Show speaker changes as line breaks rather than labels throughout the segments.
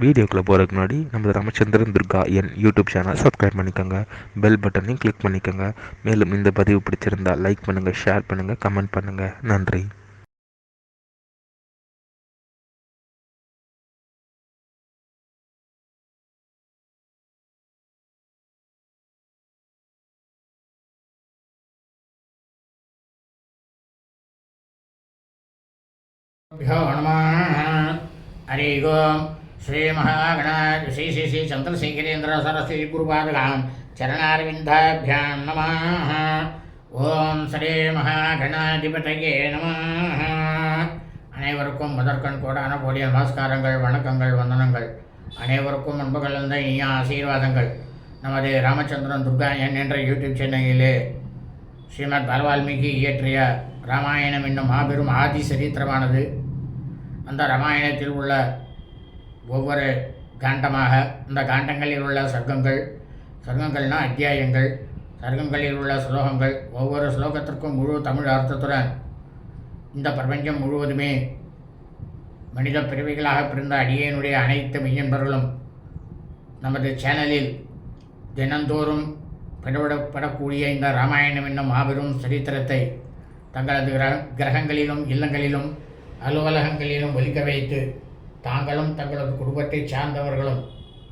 வீடியோக்குள்ளே போகிறதுக்கு முன்னாடி நம்ம ராமச்சந்திரன் துர்கா என் யூடியூப் சேனல் சப்ஸ்கிரைப் பண்ணிக்கோங்க, பெல் பட்டனையும் கிளிக் பண்ணிக்கோங்க. மேலும் இந்த பதிவு பிடிச்சிருந்தால் லைக் பண்ணுங்கள், ஷேர் பண்ணுங்கள், கமெண்ட் பண்ணுங்கள். நன்றி.
हरि ओम श्री महागणा श्री श्री श्री चंद्रशेखरेन्द्र सरस्वती गुरुपादगां चरणारविन्दाभ्यां नमः. ओम श्री महागणाधिपतये नमः. அனைவருக்கும் முதற்கண் கோடான கோடிய நமஸ்காரங்கள், வணக்கங்கள், வந்தனங்கள். அனைவருக்கும் அன்பு கலந்த இனிய ஆசீர்வாதங்கள். நமது ராமச்சந்திரன் துர்கா என் என்ற யூடியூப் சேனலிலே ஸ்ரீமத் பலவால்மீகி இயற்றிய ராமாயணம் என்னும் மாபெரும் ஆதி சரித்திரமானது அந்த ராமாயணத்தில் உள்ள ஒவ்வொரு காண்டமாக இந்த காண்டங்களில் உள்ள சர்க்கங்கள்னால் அத்தியாயங்கள், சர்க்கங்களில் உள்ள ஸ்லோகங்கள், ஒவ்வொரு ஸ்லோகத்திற்கும் முழு தமிழ் அர்த்தத்துடன் இந்த பிரபஞ்சம் முழுவதுமே மனித பிறவிகளாக பிறந்த அடியேனுடைய அனைத்து மெய்யன்பர்களும் நமது சேனலில் தினந்தோறும் பதிவிடப்படக்கூடிய இந்த ராமாயணம் என்னும் மாபெரும் சரித்திரத்தை தங்களது கிரகங்களிலும் இல்லங்களிலும் அலுவலகங்களிலும் ஒலிக்க வைத்து தாங்களும் தங்களது குடும்பத்தை சார்ந்தவர்களும்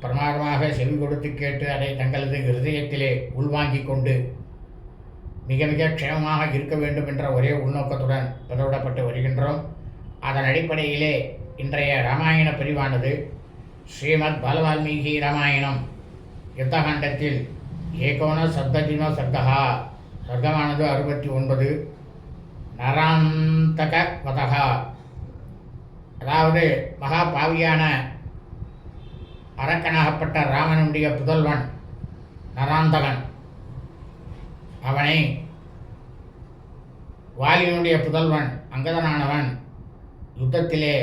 பிரமாதமாக செவி கொடுத்து கேட்டு அதை தங்களது ஹிருதயத்திலே உள்வாங்கிக் கொண்டு மிக மிக க்ஷேமமாக இருக்க வேண்டும் என்ற ஒரே உள்நோக்கத்துடன் பதிவிடப்பட்டு வருகின்றோம். அதன் அடிப்படையிலே இன்றைய ராமாயண பிரிவானது ஸ்ரீமத் பலவால்மீகி ராமாயணம் யுத்தகாண்டத்தில் ஏகோன சப்ததினோ சர்க்கா, சர்க்கமானது 69. நராந்தக வதகா, அதாவது மகா பாவியான அரக்கனாகப்பட்ட ராமனுடைய புதல்வன் நராந்தகன், அவனை வாலியினுடைய புதல்வன் அங்கதனானவன் யுத்தத்திலே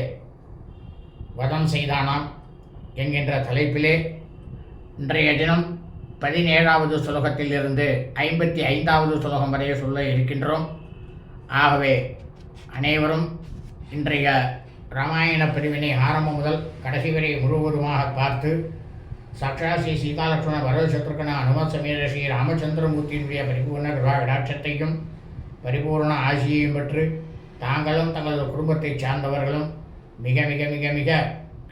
வதம் செய்தானாம் என்கின்ற தலைப்பிலே இன்றைய தினம் 17வது ஸ்லோகத்திலிருந்து 55வது ஸ்லோகம் வரை சொல்ல இருக்கின்றோம். ஆகவே அனைவரும் இன்றைய ராமாயண பிரிவினை ஆரம்பம் முதல் கடைசி வரை முழுவதுமாக பார்த்து சாட்சாத் ஸ்ரீ சீதாலட்சுமண பரத சத்ருகன அனுமத் சமேத ஸ்ரீ ராமச்சந்திரமூர்த்தியினுடைய பரிபூர்ண கிருபாகடாட்சத்தையும் பரிபூர்ண ஆசியையும் பெற்று தாங்களும் தங்களது குடும்பத்தை சார்ந்தவர்களும் மிக மிக மிக மிக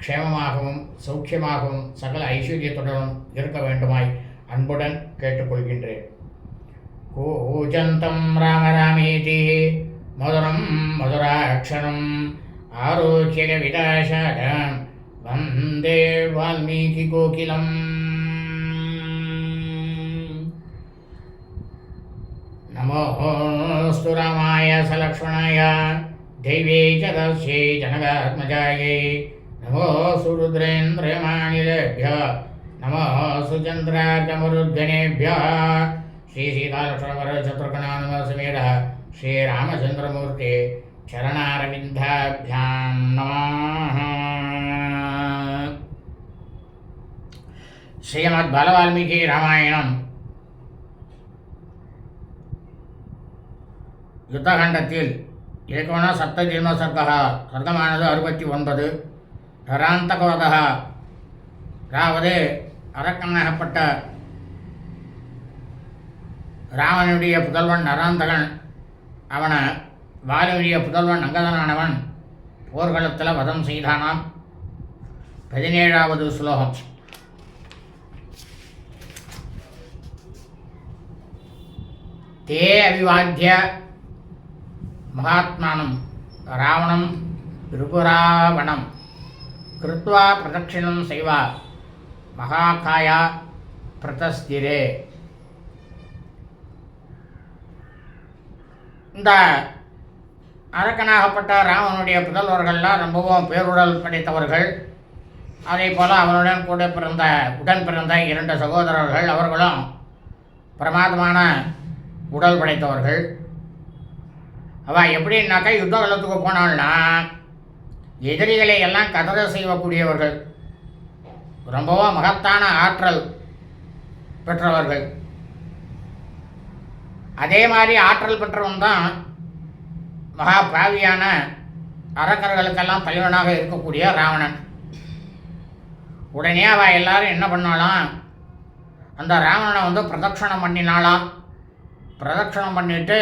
க்ஷேமமாகவும் சௌக்கியமாகவும் சகல ஐஸ்வர்யத்துடனும் இருக்க வேண்டுமாய் அன்புடன் கேட்டுக்கொள்கின்றேன். கூஜந்தம் ராம ராமேதி மதுரம் மதுராட்சரம் ஆரோக்கிய விதாசாரம் வந்தே வால்மீகி கோகிலம். நமோஸ்து ராமாய சலக்ஷ்மணாய தெய்வே சதஸ்யை ஜனகாத்மஜாயை நமோஸ்து ருத்ரேந்திரமாணிலேभ्यः நமோஸ்து சந்திரார்கமருத்கணேभ्यः श्री सीतालक्ष्मण शत्रुघ्नानुसमेत श्री रामचंद्रमूर्ति चरणारविन्दाभ्यां नमः. श्रीमद् बालवाल्मीकि रामायणம் யுத்தகண்டத்தில் ஏகோன சப்ததினோ சர்க்கா, சர்க்கமானது 69. நராந்தகவதः, அதாவது அரக்கனாகப்பட்ட ராமனுடைய புதல்வன் நராந்தகன், அவனை வாலியுடைய புதல்வன் அங்கதனானவன் போர்க்களத்தில் வதம் செய்தானாம். 17வது ஸ்லோகம். தே அவிவாத்திய மகாத்மானம் ராவணம் ரிபுராவணம் கிருத்வா பிரதட்சிணம் செய்வா மகாகாயா பிரதஸ்திரே. இந்த அரக்கனாகப்பட்ட ராமனுடைய புதல்வர்கள்லாம் ரொம்பவும் பேருடல் படைத்தவர்கள். அதே போல் அவனுடன் உடன் பிறந்த 2 சகோதரர்கள், அவர்களும் பிரமாதமான உடல் படைத்தவர்கள். அவள் எப்படின்னாக்கா யுத்த காலத்துக்கு போனாள்னா எதிரிகளை எல்லாம் கதற செய்யக்கூடியவர்கள், ரொம்பவும் மகத்தான ஆற்றல் பெற்றவர்கள். அதே மாதிரி ஆற்றல் பெற்றவன் தான் மகா பாவியான அரக்கர்களுக்கெல்லாம் தலைவனாக இருக்கக்கூடிய ராவணன். உடனே அவள் எல்லாரும் என்ன பண்ணாலாம், அந்த ராவணனை வந்து பிரதட்சணம் பண்ணினாலாம். பிரதட்சணம் பண்ணிட்டு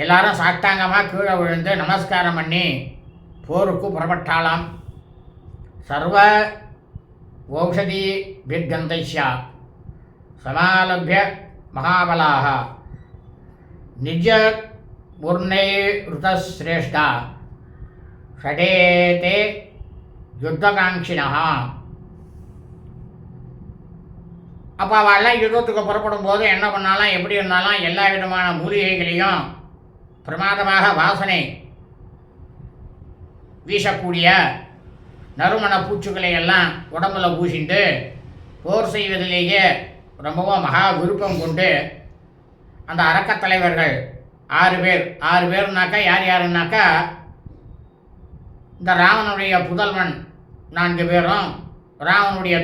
எல்லாரும் சாட்டாங்கமாக கீழே விழுந்து நமஸ்காரம் பண்ணி போருக்கு புறப்பட்டாலாம். சர்வ ஓஷதி பிர்கந்தைஷ்யா சமாலபிய மகாபலாக நிஜ உர்ணை ருதஸ்ரேஷ்டா ஷடேதே யுத்தகாங்ஷினா. அப்போ அவெல்லாம் யுத்தத்துக்கு புறப்படும் போது என்ன பண்ணாலும், எப்படி இருந்தாலும் எல்லா விதமான மூலிகைகளையும் பிரமாதமாக வாசனை வீசக்கூடிய நறுமண பூச்சிகளை எல்லாம் உடம்புல பூசிட்டு போர் செய்வதிலேயே ரொம்பவும் மகா விருப்பம் கொண்டு அந்த அரக்கத் தலைவர்கள் 6 பேர்னாக்கா யார் யாருன்னாக்கா, இந்த ராவனுடைய புதல்வன் 4 பேரும், ராவனுடைய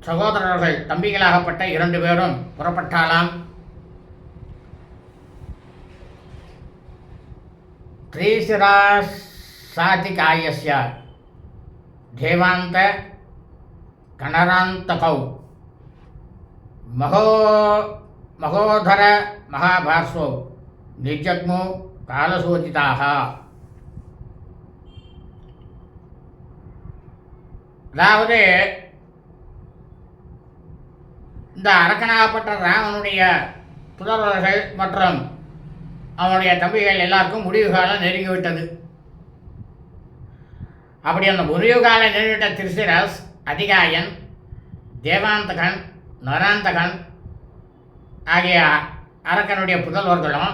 சகோதரர்கள் தம்பிகளாகப்பட்ட 2 பேரும் புறப்பட்டாலாம். த்ரீசிரா சாதிகாயஸ்ய தேவாந்த கணராந்தகௌ மகோதர மகாபார்ஸ்வோ நிஜக்மு காலசூச்சிதாக. அதாவது இந்த அரக்கனாகப்பட்ட ராவனுடைய புதல்வர்கள் மற்றும் அவனுடைய தம்பிகள் எல்லாருக்கும் முடிவு காலம் நெருங்கிவிட்டது. அப்படி அந்த முடிவு காலம் நெருங்கிவிட்ட திரிசிரஸ், அதிகாயன், தேவாந்தகன், நராந்தகன் ஆகிய அரக்கனுடைய புதல்வர்களும்,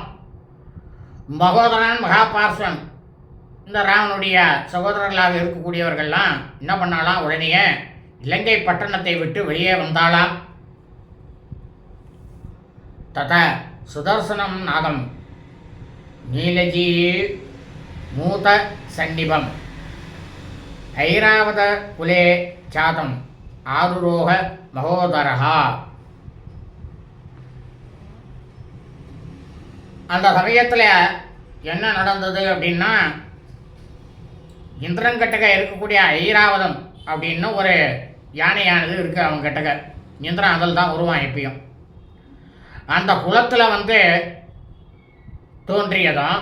மகோதரன், மகாபார்ஸ்வன் இந்த ராவனுடைய சகோதரர்களாக இருக்கக்கூடியவர்கள்லாம் என்ன பண்ணாலாம், உடனே இலங்கை பட்டணத்தை விட்டு வெளியே வந்தாலாம். தத சுதர்சனம் நாகம் நீலஜீ மூத சன்னிபம் ஐராவத குலே சாதம் ஆருரோக மகோதரஹா. அந்த சமயத்தில் என்ன நடந்தது அப்படின்னா, இந்திரன்கிட்டக இருக்கக்கூடிய ஐராவதம் அப்படின்னு ஒரு யானையானது இருக்குது. அவங்க கிட்டக இந்திரன் அதில் தான் உருவான். எப்பயும் அந்த குலத்தில் வந்து தோன்றியதும்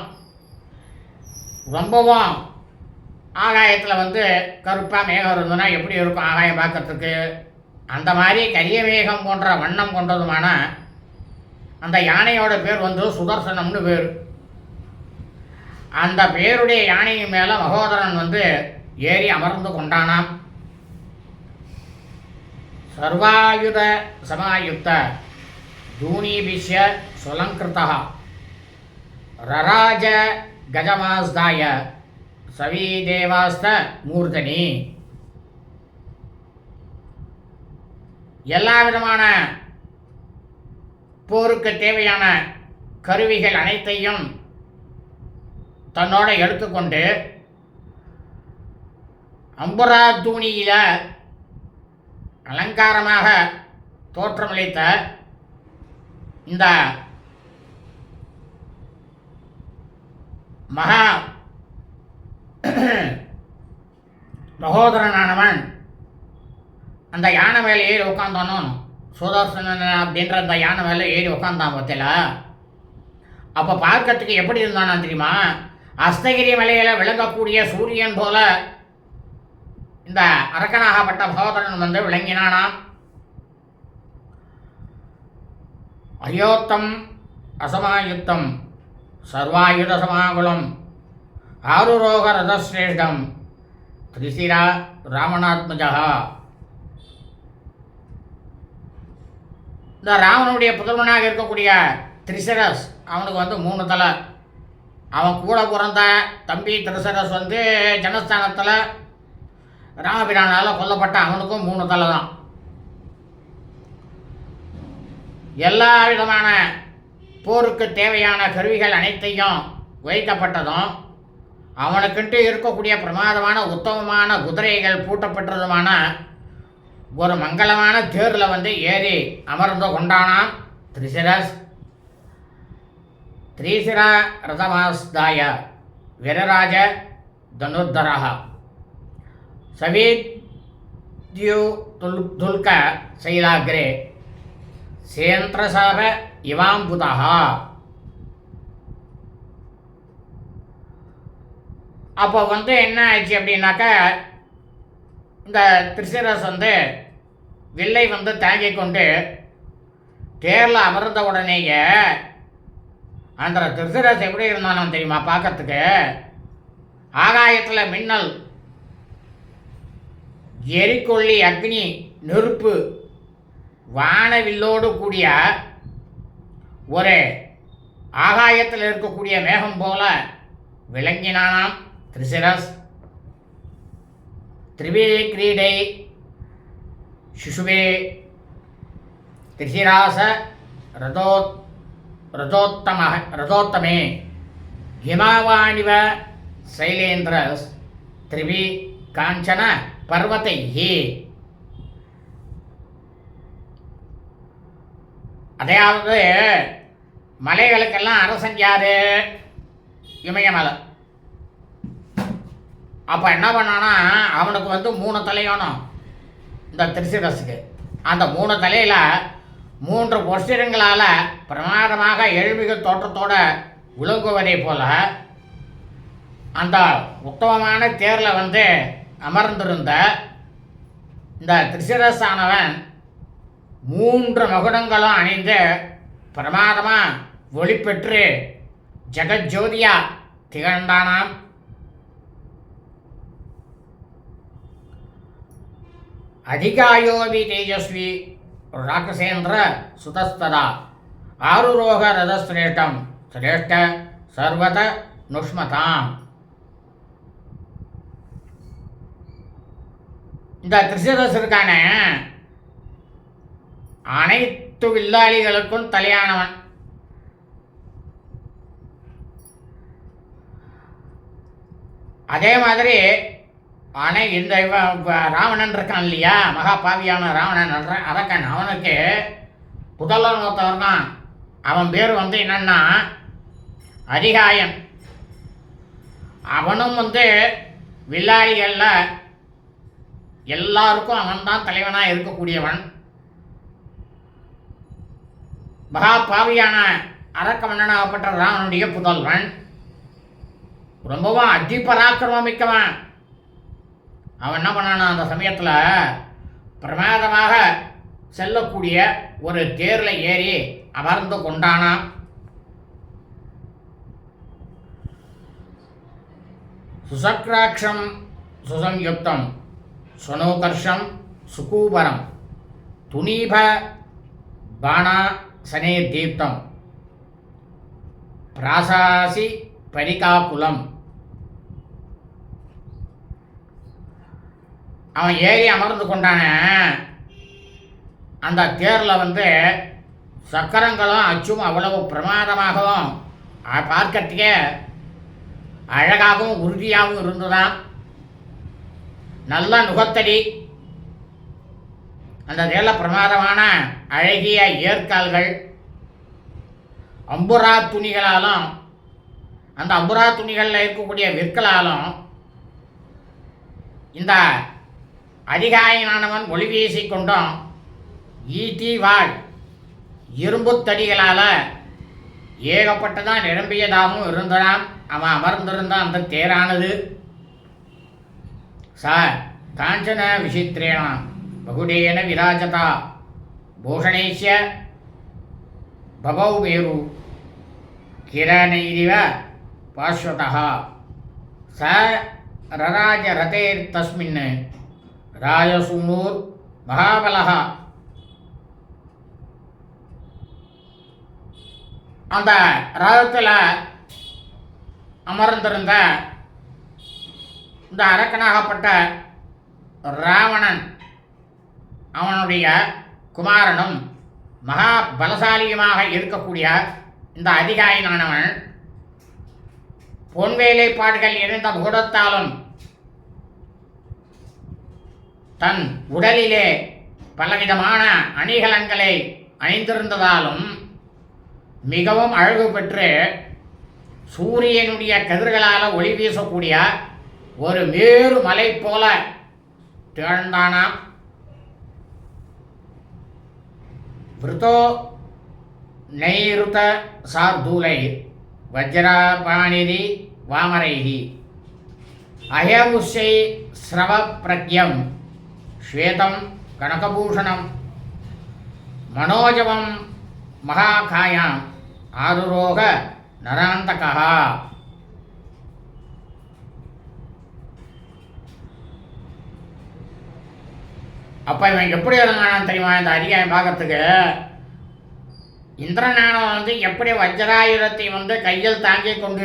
ரொம்பவும் ஆகாயத்தில் வந்து கருப்பாக மேகம் இருந்ததுன்னா எப்படி இருக்கும் ஆகாயம் பார்க்கறதுக்கு, அந்த மாதிரி கரிய மேகம் போன்ற வண்ணம் கொண்டதுமான அந்த யானையோட பேர் வந்து சுதர்சனம்னு பேர். அந்த பேருடைய யானையின் மேலே மகோதரன் வந்து ஏறி அமர்ந்து கொண்டானாம். சர்வாயுத சமாயுக்த தூணீபிஷ்ய சுலங்கிருதா ரராஜ கஜமாஸ்தாய சவீதேவாஸ்த மூர்தனி. எல்லா விதமான போருக்கு தேவையான கருவிகள் அனைத்தையும் தன்னோட எடுத்துக்கொண்டு அம்புரா தூணியில் அலங்காரமாக தோற்றமளித்த இந்த மகோதரனானவன் அந்த யானை மேலே ஏறி உட்காந்தானோ, சுதர்சனன் அப்படின்ற அந்த யானை மேலே ஏறி உட்காந்தான் பத்தில. அப்போ பார்க்கறதுக்கு எப்படி இருந்தானா தெரியுமா, அஸ்தகிரி மலையில் விளங்கக்கூடிய சூரியன் போல இந்த அரக்கனாகப்பட்ட மகோதரன் வந்து விளங்கினானாம். அயோத்தம் அசமாயுத்தம் சர்வாயுத சமாகுலம் ஆருரோக ரதஸ்ரேஷ்டம் திரிசிரா ராவணாத்மஜா. இந்த ராவனுடைய புதல்வனாக இருக்கக்கூடிய திரிசரஸ், அவனுக்கு வந்து 3 தலை. அவன் கூட பிறந்த தம்பி திரிசரஸ் வந்து ஜனஸ்தானத்தில் ராமபிரானால் கொல்லப்பட்ட அவனுக்கும் 3 தலை தான். எல்லா விதமான போருக்கு தேவையான கருவிகள் அனைத்தையும் வைக்கப்பட்டதும், அவனுக்குன்ட்டு இருக்கக்கூடிய பிரமாதமான உத்தமமான குதிரைகள் பூட்டப்பட்டதுமான ஒரு மங்களமான தேரில் வந்து ஏறி அமர்ந்து கொண்டானாம் திரிசிரஸ். த்ரீசிரா ரதமாஸ்தாய வீரராஜ தனுர்தரா சவீத் மருத்யு துல்க சைலாகிரே சேந்திரசாப இவாம்புதா. அப்போ என்ன ஆயிடுச்சு அப்படின்னாக்க, இந்த திரிசிரஸ் வில்லை தாங்கி கொண்டு தேரில் அமர்ந்த உடனேயே அந்த திரிசிரஸ் எப்படி இருந்தானோ தெரியுமா பார்க்கறதுக்கு? ஆகாயத்தில் மின்னல், எரிக்கொள்ளி, அக்னி, நெருப்பு, வானவில்லோடு கூடிய ஒரு ஆகாயத்தில் இருக்கக்கூடிய மேகம் போல விளங்கினானாம் திரிசிரஸ். திரிவே கிரீடை சிசுவே திரிசிராச ரதோத்தமே ஹிமாவாணிவ சைலேந்திரஸ் திரிவி காஞ்சன பர்வதைஹி. அதையாவது மலைகளுக்கெல்லாம் அரசன் யாரு? இமயமலை. அப்போ என்ன பண்ணானா, அவனுக்கு 3 தலையானும் இந்த திரிசிரஸுக்கு. அந்த 3 தலையில் 3 பொற்சிரங்களால் பிரமாதமாக எழுமிகு தோற்றத்தோடு விளங்குவதை போல அந்த உத்தமமான தேரில் அமர்ந்திருந்த இந்த திரிசிரஸ் ஆனவன் 3 மகுடங்களும் அணிந்து பிரமாதமாக ஒளிப்பெற்று ஜெகஜோதியா திகழ்ந்தானாம். அதிகாயோபி தேஜஸ்வி ராகசேந்திர சுதஸ்ததா ஆருரோக ரதஸ்ரேஷ்டம் சிரேஷ்ட சர்வத நுஷ்மதாம். இந்த திரிசிரஸ் இருக்கான அனைத்து வில்லாளிகளுக்கும் தலையானவன். அதே மாதிரி இந்த ராவணன் இருக்கான் இல்லையா, மகா பாவியான ராவணன் அரக்கன், அவனுக்கு புதல்வன் ஒருத்தவன் தான். அவன் பேர் என்னன்னா அதிகாயன். அவனும் வில்லாளிகளில் எல்லாருக்கும் அவன் தான் தலைவனாக இருக்கக்கூடியவன். மகா பாவியான அரக்க மன்னனாகப்பட்ட ராவனுடைய புதல்வன். ரொம்பவும் அதிபராக்கிரமிக்கவன். அவன் என்ன பண்ணானா, அந்த சமயத்தில் பிரமாதமாக செல்லக்கூடிய ஒரு தேரில் ஏறி அமர்ந்து கொண்டானாம். சுசக்ராட்சம் சுசம்யுக்தம் சுனோகர்ஷம் சுகூபரம் துணீப பாணா சனே தீப்தம் பிராசாசி பரிகாகுலம். அவன் ஏறி அமர்ந்து கொண்டான அந்த தேரில் சக்கரங்களும் அச்சும் அவ்வளவு பிரமாதமாகவும் பார்க்கறதுக்கே அழகாகவும் உறுதியாகவும் இருந்ததாம். நல்ல நுகத்தடி, அந்த தேரில் பிரமாதமான அழகிய ஏற்கால்கள், அம்புரா துணிகளாலும் அந்த அம்புரா துணிகளில் இருக்கக்கூடிய விற்களாலும் இந்த அதிகாயனானவன் ஒளி வீசிக்கொண்டும் ஈட்டி வாழ் இரும்புத்தடிகளால் ஏகப்பட்டதான் நிரம்பியதாகவும் இருந்தான். அவன் அமர்ந்திருந்தான் அந்த தேரானது. ச காஞ்சன விசித்திரேன பகுடேன விராஜதா பூஷணேஷ்ய பபௌ மேரு கிரணைரிவ பாஸ்வதः ச ரராஜ ரதேர்தஸ்மின் ராஜசூனூர் மகாபலः. அந்த ரதத்தில் அமர்ந்திருந்த இந்த அரக்கனாகப்பட்ட ராவணன் அவனுடைய குமாரனும் மகா பலசாலியுமாக இருக்கக்கூடிய இந்த அதிகாயனானவன் பொன் வேலைப்பாடுகள் இணைந்த பூடத்தாலும் தன் உடலிலே பலவிதமான அணிகலன்களை அணிந்திருந்ததாலும் மிகவும் அழகு பெற்று சூரியனுடைய கதிர்களால் ஒளி வீசக்கூடிய ஒரு மேரு மலை போல திகழ்ந்தானாம் விருத்தோ நைருத சார்தூலை வஜ்ரபாணிரி வாமரைஹி அயமுஷை ஸ்ரவ பிரக்யம் ஸ்வேதம் கனகபூஷணம் மனோஜவம் மகாகாயாம் ஆருரோக நராந்தகா. அப்போ இவன் எப்படி இறங்கினான்னு தெரியுமா? இந்த அதிகாயம் பார்க்கறதுக்கு இந்திரனானவன் வந்து எப்படி வஜ்ராயுதத்தை வந்து கையில் தாங்கி கொண்டு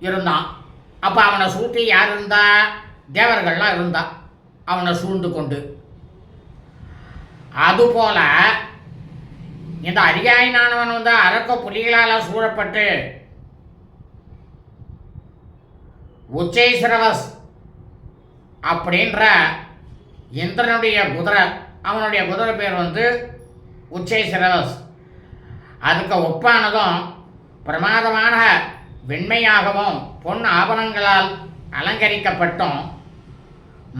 இருந்தான். அப்போ அவனை சூட்டி யார் இருந்தா? தேவர்கள்லாம் இருந்தா அவனை சூழ்ந்து கொண்டு. அதுபோல இந்த அதிகாயனானவன் வந்து அரக்க புலிகளால் சூழப்பட்டு உச்சைஸ்ரவஸ் அப்படின்ற இந்திரனுடைய குதிரை, அவனுடைய குதிரை பேர் வந்து உச்சைஸ்ரவஸ். அதுக்கு ஒப்பானதும் பிரமாதமான வெண்மையாகவும் பொன் ஆபரணங்களால் அலங்கரிக்கப்பட்டும்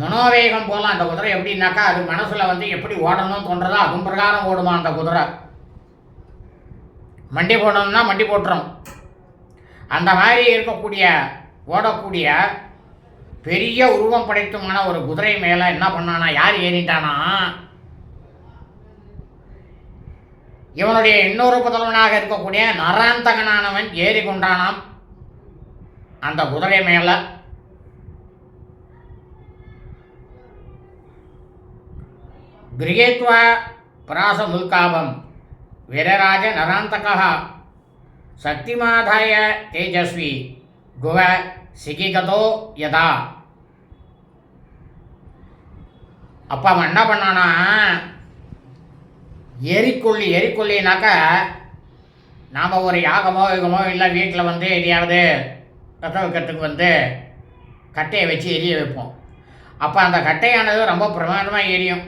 மனோவேகம் போல அந்த குதிரை எப்படின்னாக்கா அது மனசில் வந்து எப்படி ஓடணும்னு தோன்றதோ அதுவும் பிரகாரம் ஓடுமா அந்த குதிரை. மண்டி போடணும்னா மண்டி போட்டுரும். அந்த மாதிரி இருக்கக்கூடிய ஓடக்கூடிய பெரிய உருவம் படைத்துமான ஒரு குதிரை மேலே என்ன பண்ணானா, யார் ஏறிட்டானா, இவனுடைய இன்னொரு புதல்வனாக இருக்கக்கூடிய நராந்தகனானவன் ஏறி கொண்டானாம் அந்த குதிரை மேலே. கிரகேத்வா பராசமுல்காபம் வீரராஜ நராந்தகः சக்திமாதாய தேஜஸ்வி குவ சிகிகதோ யதா. அப்போ அவன் என்ன பண்ணானா, எரிக்கொல்லினாக்கா நாம் ஒரு யாகமோ யுகமோ இல்லை வீட்டில் வந்து எரியாவது ரத்த வைக்கிறதுக்கு வந்து கட்டையை வச்சு எரிய வைப்போம். அப்போ அந்த கட்டையானது ரொம்ப பிரமாதமாக எரியும்.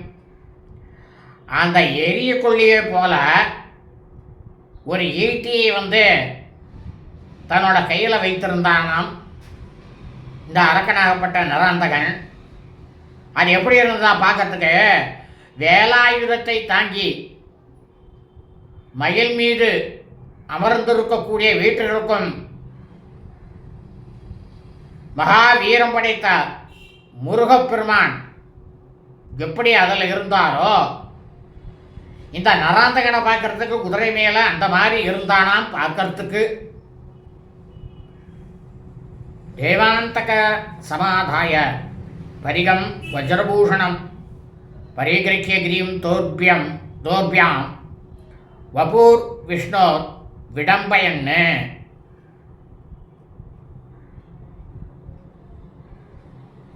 அந்த எரியக்கொல்லியை போல ஒரு ஈட்டியை வந்து தன்னோட கையில் வைத்திருந்தானாம் இந்த அரக்கனாகப்பட்ட நராந்தகன். அது எப்படி இருந்ததா பார்க்கறதுக்கு, வேலாயுதத்தை தாங்கி மயில் மீது அமர்ந்திருக்கக்கூடிய வீட்டிற்கும் மகாவீரம் படைத்த முருகப்பெருமான் எப்படி அதில் இருந்தாரோ இந்த நராந்தகனை பார்க்கறதுக்கு குதிரை மேலே அந்த மாதிரி இருந்தானாம் பார்க்கறதுக்கு. தேவாந்தக சமாதாய பரிகம் வஜ்ரபூஷணம் பரிகிரக்கிய கிரீம் தோர்பியாம் வபூர் விஷ்ணோ விடம்பயன்னு.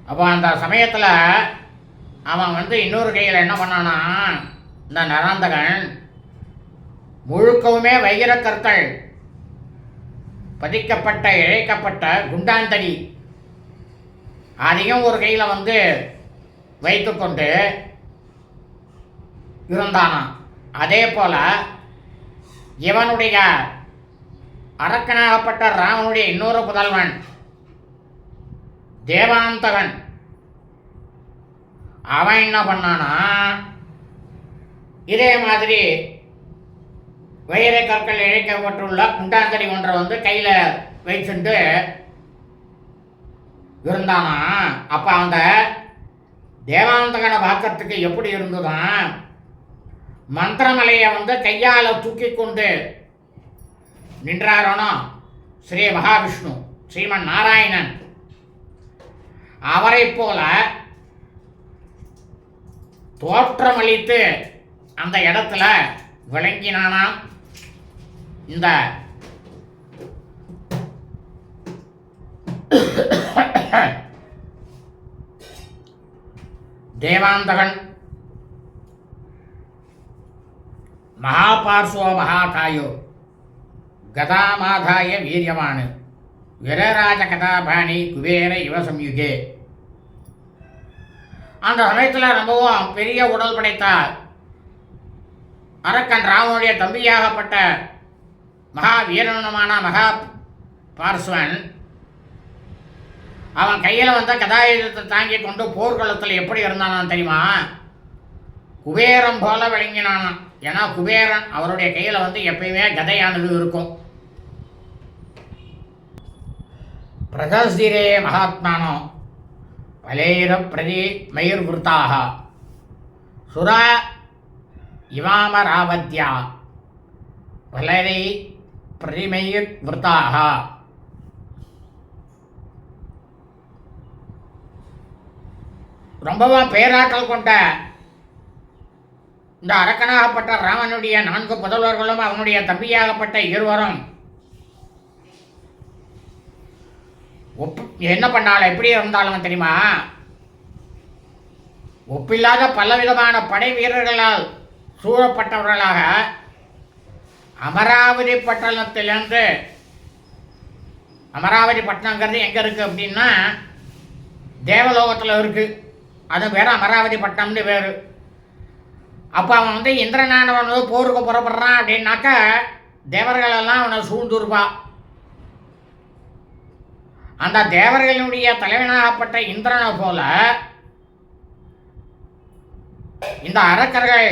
அப்போ அந்த சமயத்தில் அவன் வந்து இன்னொரு கையில் என்ன பண்ணானா, இந்த நராந்தகன் முழுக்கவுமே வைரக்கற்கள் பதிக்கப்பட்ட இழைக்கப்பட்ட குண்டாந்தடி அதையும் ஒரு கையில் வந்து வைத்துக்கொண்டு இருந்தானாம். அதே போல் இவனுடைய அரக்கனாகப்பட்ட ராவனுடைய இன்னொரு புதல்வன் தேவாந்தகன் அவன் என்ன பண்ணானா, இதே மாதிரி வைர கற்கள் இழைக்கப்பட்டுள்ள குண்டாந்தடி ஒன்றை வந்து கையில் வைச்சுட்டு இருந்தானா. அப்போ அந்த தேவாந்தகனை பார்க்கறதுக்கு எப்படி இருந்துதான், மந்திரமலையை வந்து கையால் தூக்கி கொண்டு நின்றாரோனோ ஸ்ரீ மகாவிஷ்ணு ஸ்ரீமன் நாராயணன், அவரை போல தோற்றமளித்து அந்த இடத்துல விளங்கினானாம் இந்த தேவாந்தகன். மகாபார்ஸ்வோ மகாகாயோ கதாமாதாய வீரியவான் வீரராஜ கதாபாணி குபேர இவ சம்யுகே. அந்த சமயத்தில் ரொம்பவும் பெரிய உடல் படைத்த அரக்கன் ராவனுடைய தம்பியாகப்பட்ட மகாவீரனுமான மகா பார்ஸ்வன் அவன் கையில் வந்த கதாயுதத்தை தாங்கி கொண்டு போர்க்களத்தில் எப்படி இருந்தானான் தெரியுமா, குபேரம் போல விளங்கினானான். ஏன்னா குபேரன் அவருடைய கையில் வந்து எப்பயுமே கதையானது இருக்கும். பிரதஸ்திரே மகாத்மானோ பலேர பிரதி மயிர்விருத்தாக சுரா இவாமராவத்யா பலரை பிரதிமயிர் விருத்தாக. ரொம்பவும் பேராற்றல் கொண்ட இந்த அரக்கனாகப்பட்ட ராமனுடைய 4 புதல்வர்களும் அவனுடைய தம்பியாகப்பட்ட இருவரும் என்ன பண்ணாலும் எப்படி இருந்தாலும் தெரியுமா, ஒப்பில்லாத பலவிதமான படை வீரர்களால் சூழப்பட்டவர்களாக அமராவதி பட்டணத்திலிருந்து, அமராவதி பட்டணங்கிறது எங்கே இருக்குது அப்படின்னா தேவலோகத்தில் இருக்குது, அது பேர் அமராவதி பட்டணம்னு பேர். அப்போ அவன் வந்து இந்திரனானவன் வந்து போருக்கு புறப்படுறான் அப்படின்னாக்கா தேவர்களெல்லாம் அவனை சூழ்ந்துருப்பா. அந்த தேவர்களுடைய தலைவனாகப்பட்ட இந்திரனை போல இந்த அரக்கர்கள்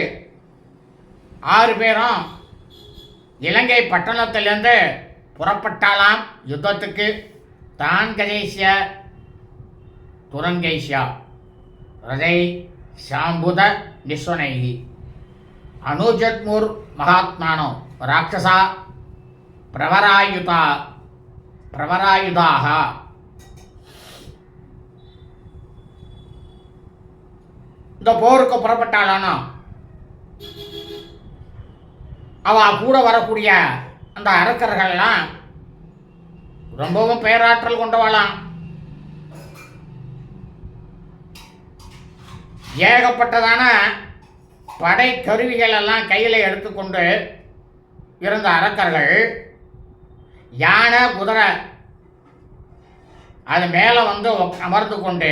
6 பேரும் இலங்கை பட்டணத்திலிருந்து புறப்பட்டாலாம் யுத்தத்துக்கு. தான் கதேசிய துரங்கைஷ்யா ரதை சாம்புத நிஸ்வனைகி அனுஜத்முர் மகாத்மானோ ராட்சசா பிரவராயுதாக. இந்த போருக்கு புறப்பட்டாளானா அவ கூட வரக்கூடிய அந்த அரக்கர்கள்லாம் ரொம்பவும் பேராற்றல் கொண்டவளாம். ஏகப்பட்டதான படை கருவிகள் எல்லாம் கையில் எடுத்துக்கொண்டு இருந்த அரக்கர்கள் யானை குதிரை அது மேலே வந்து அமர்ந்து கொண்டு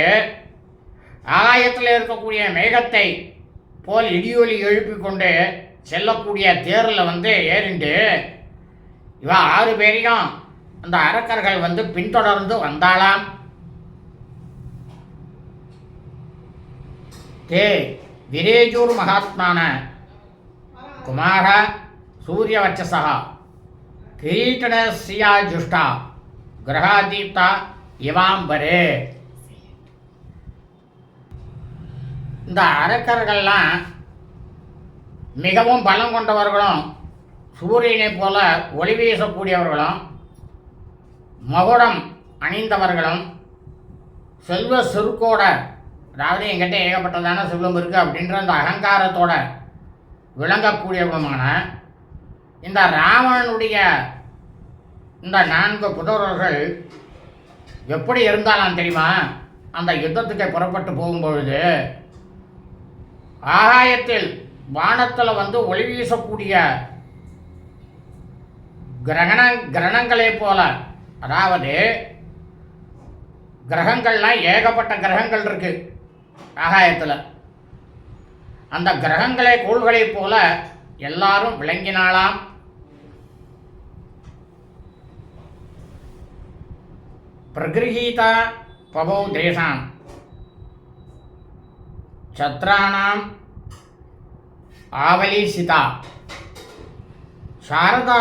ஆகாயத்தில் இருக்கக்கூடிய மேகத்தை போல் இடியொலி எழுப்பி கொண்டு செல்லக்கூடிய தேரில் வந்து ஏறிண்டு இவ 6 பேரையும் அந்த அரக்கர்கள் வந்து பின்தொடர்ந்து வந்தாளாம். தே விரேஜூர் மகாத்மான குமார சூரியவச்சசா கிரீட்டன ஸ்ரீயா ஜுஷ்டா கிரகாதீப்தா இவாம்பரே. இந்த அரக்கர்கள்லாம் மிகவும் பலம் கொண்டவர்களும் சூரியனை போல ஒளி வீசக்கூடியவர்களும் மகுடம் அணிந்தவர்களும் செல்வ செருக்கோட, அதாவது என்கிட்ட ஏகப்பட்டதான செல்வம் இருக்குது அப்படின்ற அந்த அகங்காரத்தோட விளங்கக்கூடியவருமான இந்த ராவணனுடைய இந்த 4 புதல்வர்கள் எப்படி இருந்தாலும் தெரியுமா, அந்த யுத்தத்துக்கு புறப்பட்டு போகும்பொழுது ஆகாயத்தில் வானத்தில் வந்து ஒளி வீசக்கூடிய கிரகணங்களை போல, அதாவது கிரகங்கள்லாம் ஏகப்பட்ட கிரகங்கள் இருக்கு ஆகாயத்தில், அந்த கிரகங்களை கோள்களைப் போல எல்லாரும் விளங்கினாலாம். பிரகிருஹீதா பவௌ தேசான் சத்ராணாம் ஆவலிசிதா சாரதா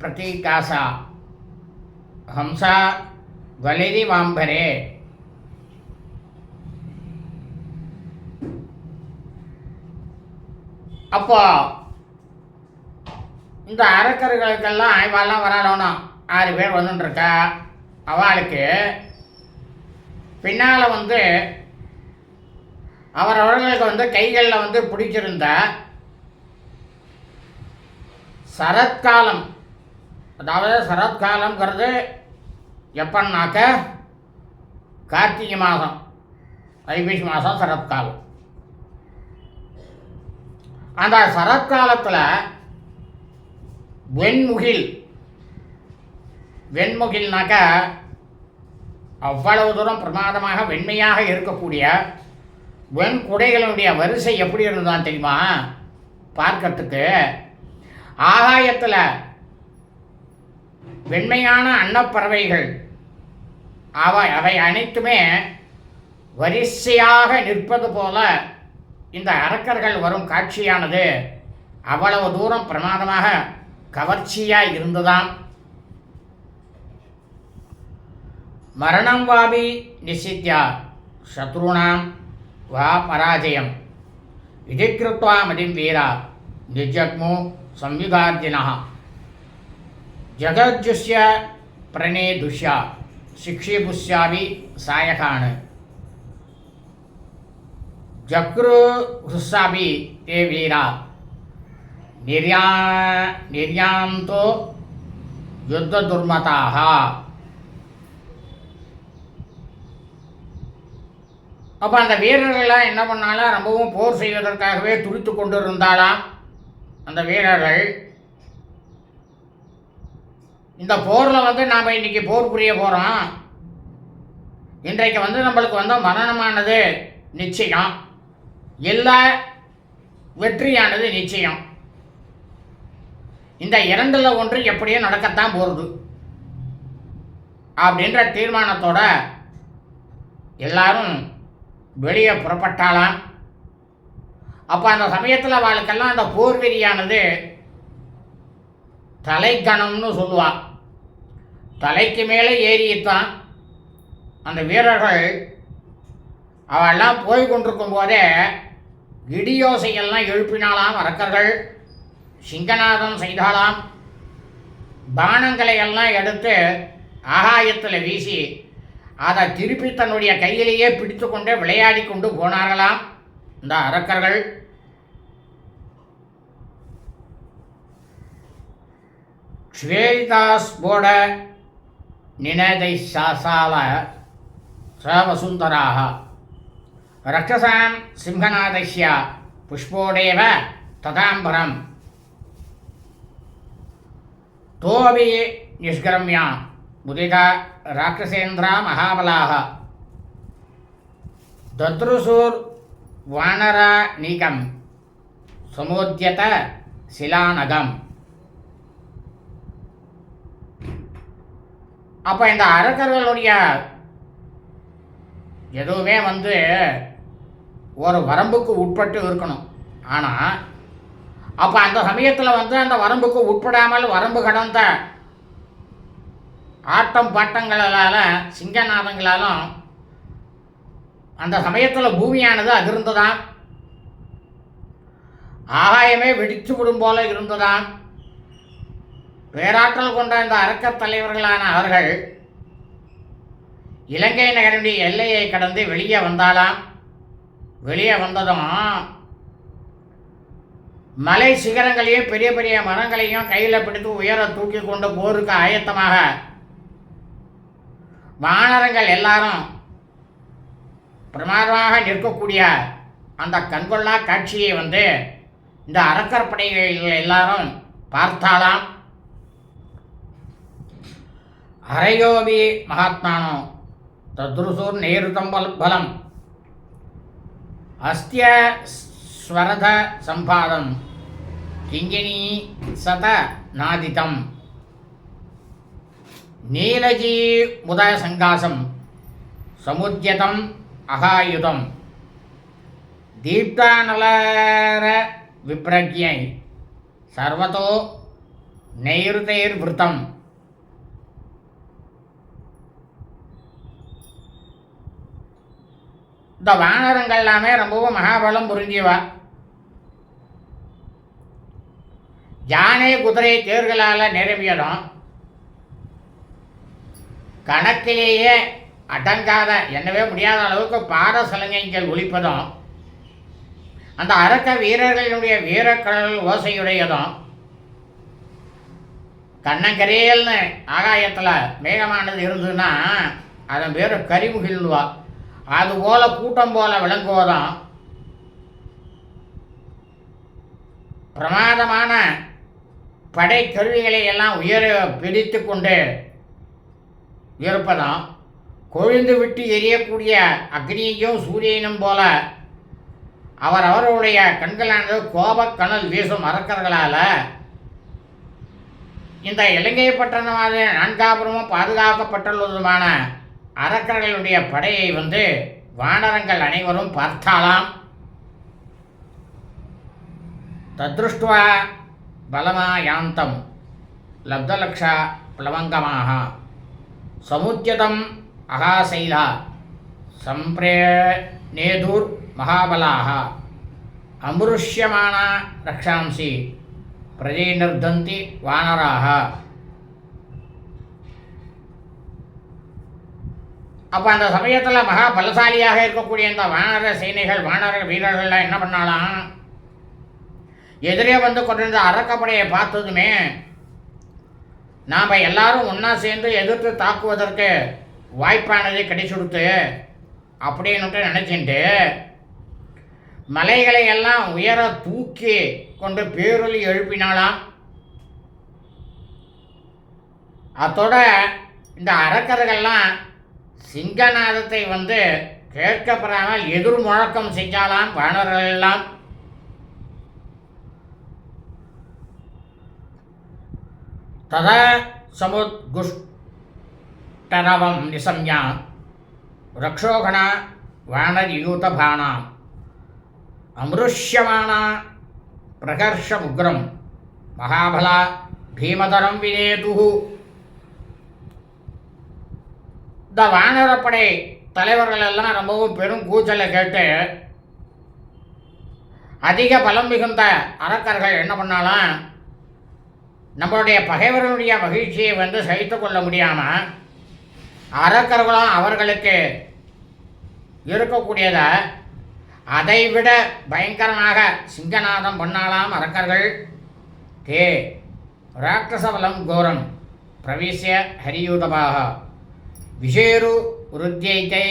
பிரதீகாசா ஹம்சா வலிரி வாம்பரே. அப்போ இந்த அரக்கர்களுக்கெல்லாம் இவாள்லாம் வராடணும், 6 பேர் வந்துட்டுருக்கா. அவளுக்கு பின்னால் வந்து அவர்களுக்கு வந்து கைகளில் வந்து பிடிச்சிருந்த சரத்காலம், அதாவது சரத்காலங்கிறது எப்பன்னாக்க கார்த்திகை மாதம், ஐப்பசி மாதம் சரத்காலம். அந்த சரத்காலத்தில் வெண்முகில்னாக்க அவ்வளவு தூரம் பிரமாதமாக வெண்மையாக இருக்கக்கூடிய வெண்குடைகளுடைய வரிசை எப்படி இருந்ததான் தெரியுமா பார்க்கறதுக்கு. ஆகாயத்தில் வெண்மையான அன்னப்பறவைகள் அவை அனைத்துமே வரிசையாக நிற்பது போல இந்த அரக்கர்கள் வரும் காட்சியானது அவ்வளவு தூரம் பிரமாதமாக கவர்ச்சியாக இருந்ததாம். மரணம் வாபி நிசித்யா சத்ருணாம் வா பராஜயம் இது கிருத்வா மதிம் வீரா நிஜக்மு சம்யுகார்ஜினா ஜகஜுஷ்ய பிரணேதுஷ்யா சிக்ஷிபுஷ்யாபி சாயகான் ஜக்ருஹுஸ்ஸாபி தே வீரா நிர்யாந்தோ யுத்த துர்மதாக. அப்போ அந்த வீரர்கள்லாம் என்ன பண்ணாலும் ரொம்பவும் போர் செய்வதற்காகவே துடித்து கொண்டு இருந்தாலாம். அந்த வீரர்கள் இந்த போரில் நாம் இன்றைக்கி போர் புரிய போகிறோம், இன்றைக்கு நம்மளுக்கு மரணமானது நிச்சயம், எல்லா வெற்றியானது நிச்சயம். இந்த இரண்டில் ஒன்று எப்படியோ நடக்கத்தான் போகிறது அப்படின்ற தீர்மானத்தோட எல்லாரும் வெளியே புறப்பட்டாலாம். அப்போ அந்த சமயத்தில் அவளுக்கெல்லாம் அந்த போர்வெறியானது தலைக்கணம்னு சொல்லுவாள். தலைக்கு மேலே ஏறித்தான் அந்த வீரர்கள் அவெல்லாம் போய் கொண்டிருக்கும் போதே இடியோசையெல்லாம் எழுப்பினாலாம். அரக்கர்கள் சிங்கநாதம் செய்தாலாம். பானங்களை எல்லாம் எடுத்து ஆகாயத்தில் வீசி அதை திருப்பி தன்னுடைய கையிலேயே பிடித்து கொண்டு விளையாடி கொண்டு போனார்களாம் இந்த அரக்கர்கள். ஸ்வேதாஸ்போட நினதை சாசால சவசுந்தராக ரக்ஷசாம் சிம்ஹநாதஸ்ய புஷ்போடேவ ததாம்பரம் தோபி நிஷ்கிரமியா முதிதா ராட்சசேந்திரா மகாபலாக தத்ருசூர் வானரா நீகம் சமுத்யத சிலாநகம். அப்போ இந்த அரக்கர்களுடைய எதுவுமே ஒரு வரம்புக்கு உட்பட்டு இருக்கணும். ஆனால் அப்போ அந்த சமயத்தில் அந்த வரம்புக்கு உட்படாமல் வரம்பு கடந்த ஆட்டம் பாட்டங்களால் சிங்கநாதங்களாலும் அந்த சமயத்தில் பூமியானது அதிர்ந்ததாம். ஆகாயமே வெடித்து விடும் போல இருந்ததாம். பேராற்றல் கொண்ட இந்த அரக்கத் தலைவர்களான அவர்கள் இலங்கை நகருடைய எல்லையை கடந்து வெளியே வந்தாலாம். வெளியே வந்ததும் மலை சிகரங்களையும் பெரிய பெரிய மரங்களையும் கையில் பிடித்து உயர தூக்கி கொண்டு போருக்கு ஆயத்தமாக வானரங்கள் எல்லாரும் பிரமாதமாக நிற்கக்கூடிய அந்த கண்கொள்ளா காட்சியை இந்த அரக்கர் படைகள் எல்லாரும் பார்த்தாலாம். ஹரையோபி மகாத்மானோ தத்ருசூர் நேருதம் பலம் அஸ்திய ஸ்வரத சம்பாதம் கிங்கினி சத நாதிதம் நீலஜீ முத சங்காசம் சமுத்யதம் அகாயுதம் தீப்தானலர விப்ரக்யை சர்வதோ நைருதைர்விருத்தம். இந்த வானரங்கள் எல்லாமே ரொம்பவும் மகாபலம் புரிஞ்சியவா. யானை குதிரை தேர்களால் நிரம்பியதும் கணக்கிலேயே அடங்காத எண்ணவே முடியாத அளவுக்கு பார சலங்கைகள் ஒலிப்பதும் அந்த அரக்க வீரர்களுடைய வீரக்கடல் ஓசையுடையதும் கண்ணங்கரையல்னு ஆகாயத்தில் மேகமானது இருந்ததுன்னா அதன் பேர் கரிமுகில்வா. அதுபோல கூட்டம் போல விளங்குவதும் பிரமாதமான படை கருவிகளை எல்லாம் உயர பிடித்து கொண்டு இருப்பதும் கொழுந்து விட்டு எரியக்கூடிய அக்னியையும் சூரியனும் போல அவரவருடைய கண்களானது கோபக்கணல் வீசும் அரக்கர்களால் இந்த இலங்கை பட்டணமானது நான்காபுரமும் பாதுகாக்கப்பட்டுள்ளதுமான அரக்கர்களுடைய படையை வானரங்கள் அனைவரும் பார்த்தாலாம். தத்ருஷ்ட்வா பலமாயாந்தம் லப்தலக்ஷா பிளவங்கமாக சமுத்தியதம் அகாசைலா சம்பிரேநேதுர் மகாபலாக அமருஷ்யமானா ரக்ஷாம்சி பிரஜைநிர்தந்தி வானராக. அப்போ அந்த சமயத்தில் மகா பலசாலியாக இருக்கக்கூடிய இந்த வானர சேனைகள் வானர வீரர்கள்லாம் என்ன பண்ணாலாம், எதிரே வந்து கொண்டிருந்த அரக்கப்படையை பார்த்ததுமே நாம் எல்லாரும் ஒன்றா சேர்ந்து எதிர்த்து தாக்குவதற்கு வாய்ப்பானது கிடைச்சுடுத்து அப்படின்னுட்டு நினச்சிட்டு மலைகளை எல்லாம் உயர தூக்கி கொண்டு பேரொலி எழுப்பினாலாம். அதோட இந்த அரக்கர்கள்லாம் சிங்கநாதத்தை வந்து கேட்கப்படாமல் எதிர் முழக்கம் செஞ்சாலாம் வானர்கள் எல்லாம். ததா சமுத்குஷ்டரவம் நிசம்யா ரக்ஷோகண வானரியூதபானாம் அமருஷ்யமானா பிரகர்ஷமுக்ரம் மகாபலா பீமதரம் வினேதுஹு. இந்த வானரப்படை தலைவர்கள் எல்லாம் ரொம்பவும் பெரும் கூச்சலை கேட்டு அதிக பலம் மிகுந்த அரக்கர்கள் என்ன பண்ணாலாம், நம்மளுடைய பகைவர்களுடைய மகிழ்ச்சியை வந்து சகித்து கொள்ள முடியாமல் அரக்கர்களும் அவர்களுக்கு இருக்கக்கூடியத அதைவிட பயங்கரமாக சிங்கநாதம் பண்ணாலாம் அரக்கர்கள். தே ராட்சசபலம் கோரம் பிரவிசிய ஹரியூதபாக விஷேரு ருத்யைதை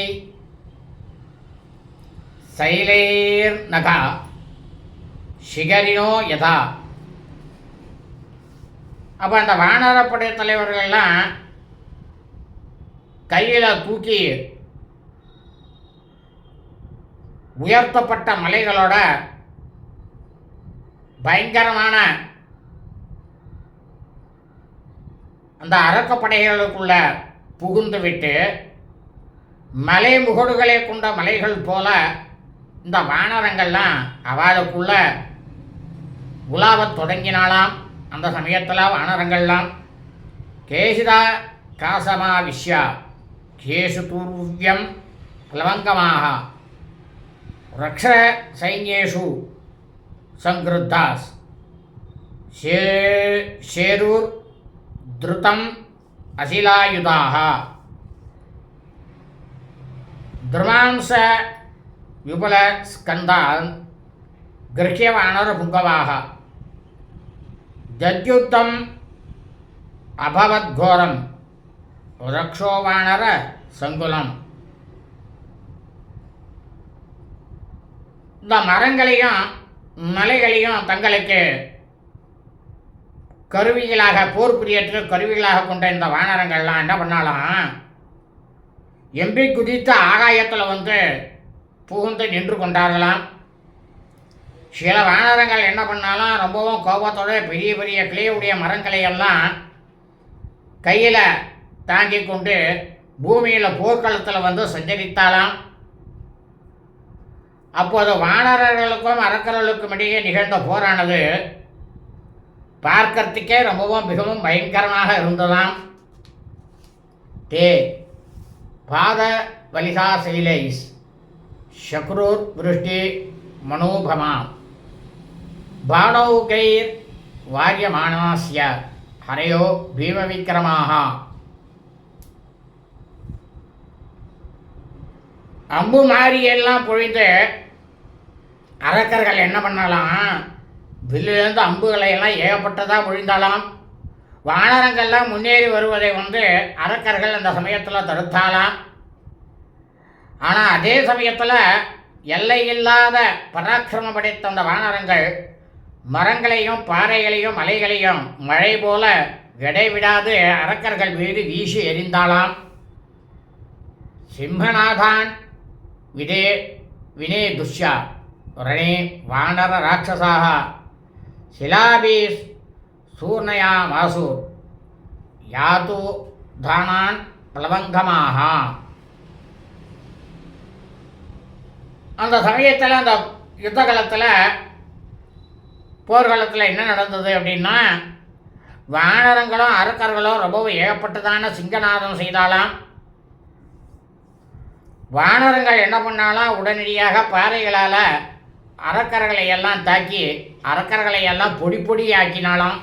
சைலைர்நகா சிகரினோ யதா. அப்போ அந்த வானரப்படை தலைவர்கள்லாம் கையில் தூக்கி உயர்த்தப்பட்ட மலைகளோட பயங்கரமான அந்த அரக்கப்படைகளுக்குள்ள புகுந்து விட்டு மலை முகடுகளை கொண்ட மலைகள் போல இந்த வானரங்கள்லாம் அவளுக்குள்ள உலாவத் தொடங்கினாலாம். அந்த சமயத்தில் வானரங்கள்லாம் கேசிதா காசமா விஷ்யா கேசு தூர்வியம் பிளவங்கமாக ரக்ஷ சைன்யேஷு சங்கிருத்தாஸ் ஷேரூர் திருத்தம் அசிலாயுதாக திருமாம்ச விபுல ஸ்கந்தான் கிருஹ்ய வானர புங்கவாக தத்யுத்தம் அபவத்கோரம் ரக்ஷோ வானர சங்குலம். இந்த மரங்களையும் மலைகளையும் தங்களுக்கு கருவிகளாக போர் புரியற்ற கருவிகளாக கொண்ட இந்த வானரங்கள்லாம் என்ன பண்ணாலாம், எம்பி குதித்த ஆகாயத்தில் வந்து புகுந்து நின்று கொண்டார்களாம். சில வானரங்கள் என்ன பண்ணாலும் ரொம்பவும் கோபத்தோட பெரிய பெரிய கிளையுடைய மரங்களை எல்லாம் கையில் தாங்கி கொண்டு பூமியில் போர்க்களத்தில் வந்து சஞ்சரித்தாலாம். அப்போது வானரர்களுக்கும் அரக்கர்களுக்கும் இடையே நிகழ்ந்த போரானது பார்க்கறதுக்கே ரொம்பவும் மிகவும் பயங்கரமாக இருந்ததாம். தே பாத வலிசா சைலைஸ் சக்ரூர் விருஷ்டி மனோபமாம் பாணௌகைர் வாரியமானாஸ்ய ஹரையோ பீமவிக்கிரமாக. அம்பு மாரியெல்லாம் பொழிந்து அரக்கர்கள் என்ன பண்ணலாம், வில்லிலிருந்து அம்புகளை எல்லாம் ஏகப்பட்டதாக பொழிந்தாலாம். வானரங்கள்லாம் முன்னேறி வருவதை வந்து அரக்கர்கள் அந்த சமயத்தில் தடுத்தாலாம். ஆனால் அதே சமயத்தில் எல்லையில்லாத பராக்கிரமம் படைத்த அந்த வானரங்கள் மரங்களையும் பாறைகளையும் மலைகளையும் மழை போல இடைவிடாது அரக்கர்கள் மீது வீசி எறிந்தாலாம். சிம்மநாதான் விதே வினே துஷ்யா ரணே வானர ராட்சசாக சிலாபீஸ் சூர்ணயா மாசு யாத்து தானான் பிளவங்கமாக. அந்த சமயத்தில் அந்த யுத்த காலத்தில் போர்க்காலத்தில் என்ன நடந்தது அப்படின்னா, வானரங்களும் அரக்கர்களும் ரொம்பவும் ஏகப்பட்டதான சிங்கநாதம் செய்தாலாம். வானரங்கள் என்ன பண்ணாலாம், உடனடியாக பாறைகளால் அரக்கர்களை எல்லாம் தாக்கி அரக்கர்களை எல்லாம் பொடி பொடி ஆக்கினாலாம்.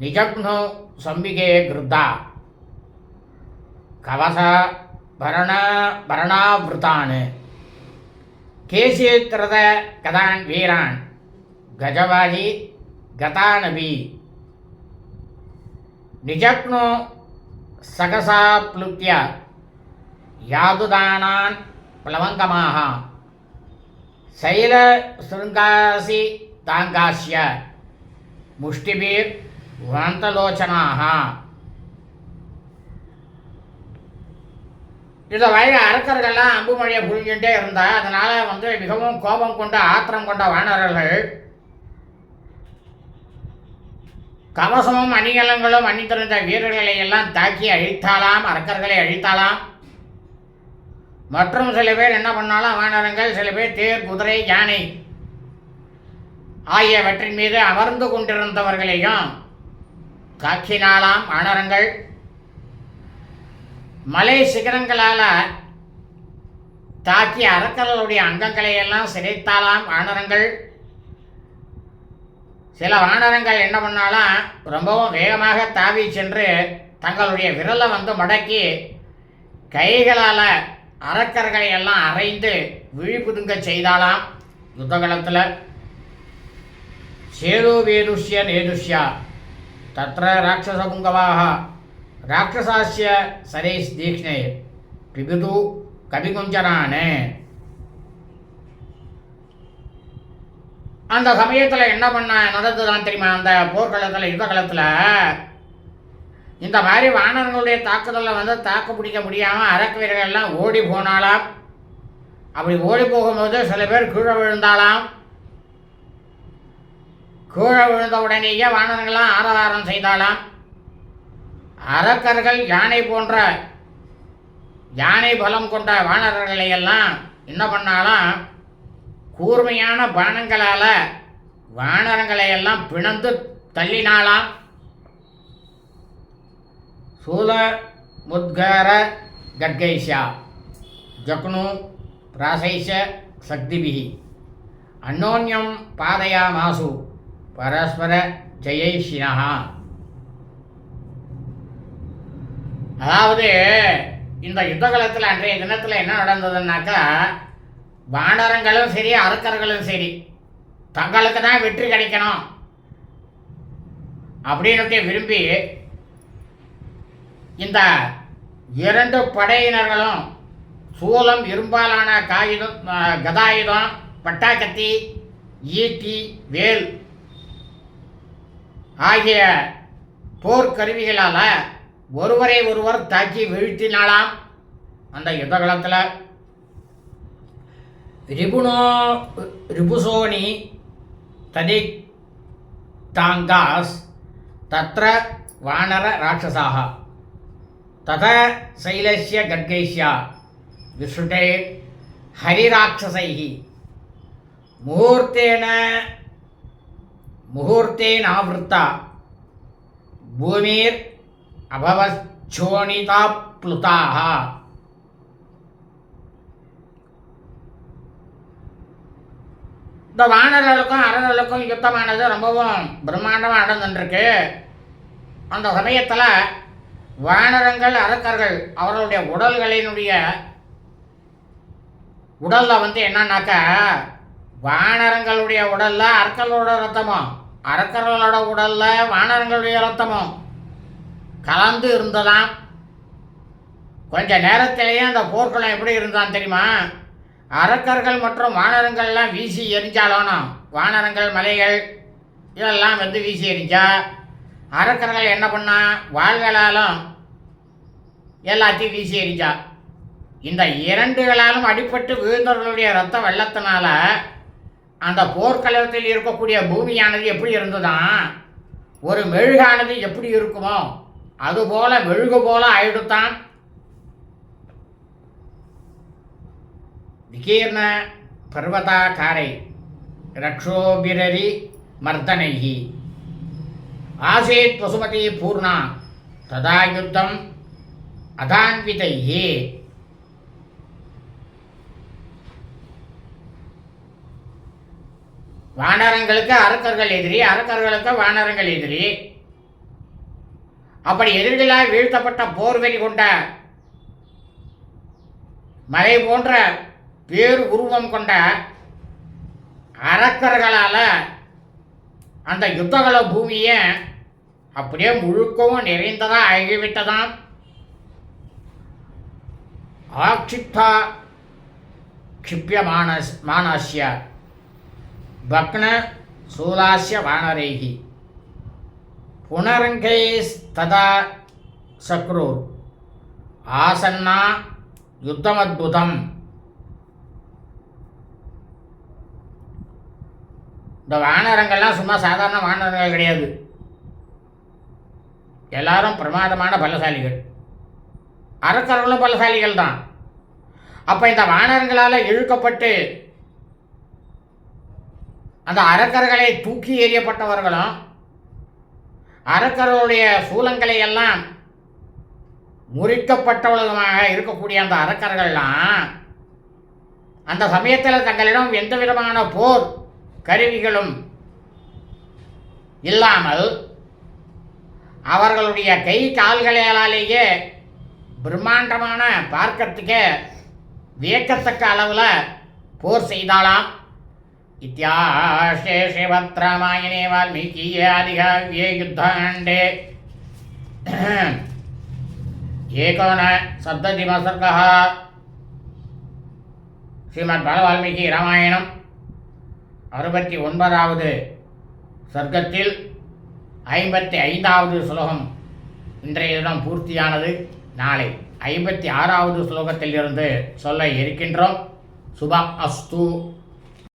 நிஜக்னு சம்பிகே கிருத்தா கவச பரணாவிருத்தான் கேசித்ரத கதான் வீரான் கஜவாஜி கதானபி நிஜக்னு சகசா ப்ளுத்ய யாதுதானான் பிளவங்கமாக சைல சிருங்காசி தாங்காஸ்ய முஷ்டிபீர் வந்தலோச்சனாக. இந்த வயது அரக்கர்கள்லாம் அம்பு மழையை புரிஞ்சுட்டே இருந்தா, அதனால் மிகவும் கோபம் கொண்ட ஆத்திரம் கொண்ட வானரர்கள் கவசமும் அணிகலங்களும் அணிந்திருந்த வீரர்களை எல்லாம் தாக்கி அழித்தாலாம், அரக்கர்களை அழித்தாலாம். மற்றும் சில பேர் என்ன பண்ணாலும் வானரங்கள், சில பேர் தேர், குதிரை, யானை ஆகியவற்றின் மீது அமர்ந்து கொண்டிருந்தவர்களையும் தாக்கினாலாம். வானரங்கள் மலை சிகரங்களால் தாக்கி அரக்கர்களுடைய அங்கங்களை எல்லாம் சிதைத்தாலாம் வானரங்கள். சில வானரங்கள் என்ன பண்ணாலும் ரொம்பவும் வேகமாக தாவி சென்று தங்களுடைய விரலை மடக்கி கைகளால் அரக்கர்களை எல்லாம் அரைந்து விழிப்புதுங்க செய்தாலாம். யுத்த காலத்தில் சேது வேதுஷ்ய நேதுஷ்யா தத்ர ராட்சசபுங்கவாக ராட்சசாஸ்ய சரேஷ் தீக்ஷ்ணே பிபிது கபிகுஞ்சரானே. அந்த சமயத்தில் என்ன நடந்ததுதான் தெரியுமா? அந்த போர்க்களத்தில், யுத்த காலத்தில் இந்த மாதிரி வானரங்களுடைய தாக்குதலில் தாக்கு பிடிக்க முடியாமல் அரக்க வீரர்கள்லாம் ஓடி போனாலாம். அப்படி ஓடி போகும்போது சில பேர் கீழே விழுந்தாலாம். கீழே விழுந்த உடனேயே வானரங்கள்லாம் ஆரவாரம் செய்தாலாம். அரக்கர்கள் யானை பலம் கொண்ட வானரர்களை எல்லாம் என்ன பண்ணாலாம், கூர்மையான பானங்களால் வானரங்களை எல்லாம் பிணந்து தள்ளினாலாம். சூல முத்கர கட்கைஷா ஜக்னு பிராசைஷ சக்திபிஹி அன்னோன்யம் பாதயாமாசு பரஸ்பர ஜெயைஷினஹா. அதாவது இந்த யுத்த காலத்தில் அன்றைய தினத்தில் என்ன நடந்ததுன்னாக்கா, வானரங்களும் சரி அரக்கர்களும் சரி தங்களுக்கு தான் வெற்றி கிடைக்கணும் அப்படின்னு விரும்பி இந்த இரண்டு படையினர்களும் சூலம், இரும்பாலான கதாயுதம், பட்டாக்கத்தி, ஈட்டி, வேல் ஆகிய போர்க்கருவிகளால் ஒருவரை ஒருவர் தாக்கி வீழ்த்தினாலாம். அந்த யுத்த காலத்தில் ரிபுசோனி ததி தாங்காஸ் தத்ர வானர ராட்சசாக தத சைலஸ்ய கட்கைஷ்யா விசுட்டே ஹரிராட்சசைஹி முகூர்த்தேனாவிருத்தா பூமிர் அபவச்சோனிதா ப்ளுதாக. இந்த வானர்களுக்கும் அரர்களுக்கும் யுத்தமானது ரொம்பவும் பிரம்மாண்டமாக நடந்துருக்கு. அந்த சமயத்தில் வானரங்கள், அரக்கர்கள் அவர்களுடைய உடல்களினுடைய உடலில் என்னன்னாக்கா, வானரங்களுடைய உடலில் அரக்கர்களோட ரத்தமும் அரக்கர்களோட உடலில் வானரங்களுடைய ரத்தமும் கலந்து இருந்ததாம். கொஞ்ச நேரத்திலேயே அந்த போர்க்களம் எப்படி இருந்தான் தெரியுமா? அரக்கர்கள் மற்றும் வானரங்கள்லாம் வீசி எரிஞ்சாலும், வானரங்கள் மலைகள் இதெல்லாம் வீசி எரிஞ்சா, அரக்கர்கள் என்ன பண்ணா வாள்களாலும் எல்லாத்தையும் வீசி எரிஞ்சா. இந்த இரண்டுகளாலும் அடிபட்டு விழுந்தவர்களுடைய இரத்த வெள்ளத்தினால அந்த போர்க்களத்தில் இருக்கக்கூடிய பூமியானது எப்படி இருந்ததுதான், ஒரு மெழுகானது எப்படி இருக்குமோ அதுபோல மெழுகு போல ஆயிடுத்தான். விகீர்ண பர்வதாக்காரை ரக்ஷோபிரரி மர்தனைஹி ஆசேத் வசுமதி பூர்ணா ததா யுத்தம் அதான்விதைஹி. வானரங்களுக்கு அரக்கர்கள் எதிரி, அரக்கர்களுக்கு வானரங்கள் எதிரி. அப்படி எதிரிகளால் வீழ்த்தப்பட்ட போர்வெறி கொண்ட மலை போன்ற பேரு உருவம் கொண்ட அரக்கர்களால் அந்த யுத்தகல பூமியை அப்படியே முழுக்கவும் நிறைந்ததாக ஆகிவிட்டதாம். ஆக்ஷிப்தா க்ஷிப்ய மானஸ்ய பக்ன சூலாஸ்ய வானரைஹி புனரங்கைஸ்ததா சக்ரூர் ஆசன்னா யுத்தமத்புதம். இந்த வானரங்கள்லாம் சும்மா சாதாரண வானரங்கள் கிடையாது, எல்லாரும் பிரமாதமான பலசாலிகள். அரக்கர்களும் பலசாலிகள் தான். அப்போ இந்த வானரங்களால் இழுக்கப்பட்டு அந்த அரக்கர்களை தூக்கி எறியப்பட்டவர்களும் அரக்கர்களுடைய சூலங்களை எல்லாம் முறிக்கப்பட்டவர்களுமாக இருக்கக்கூடிய அந்த அரக்கர்கள்லாம் அந்த சமயத்தில் தங்களிடம் எந்த விதமான போர் கருவிகளும் இல்லாமல் அவர்களுடைய கை கால்களாலேயே பிரம்மாண்டமான பார்க்கறதுக்கு வியக்கத்தக்க அளவில் போர் செய்தாலாம். இத்தியாசே ஸ்ரீமத்ராமாயணே வால்மீகியே ஆதிகாவ்யே யுத்தாண்டே ஏகோன சப்ததிம சர்கः. ஸ்ரீமத் பாலவால்மீகி ராமாயணம் 69வது சர்க்கத்தில் 55வது ஸ்லோகம் இன்றைய தினம் பூர்த்தியானது. நாளை 56வது ஸ்லோகத்திலிருந்து சொல்ல இருக்கின்றோம். சுபம் அஸ்து.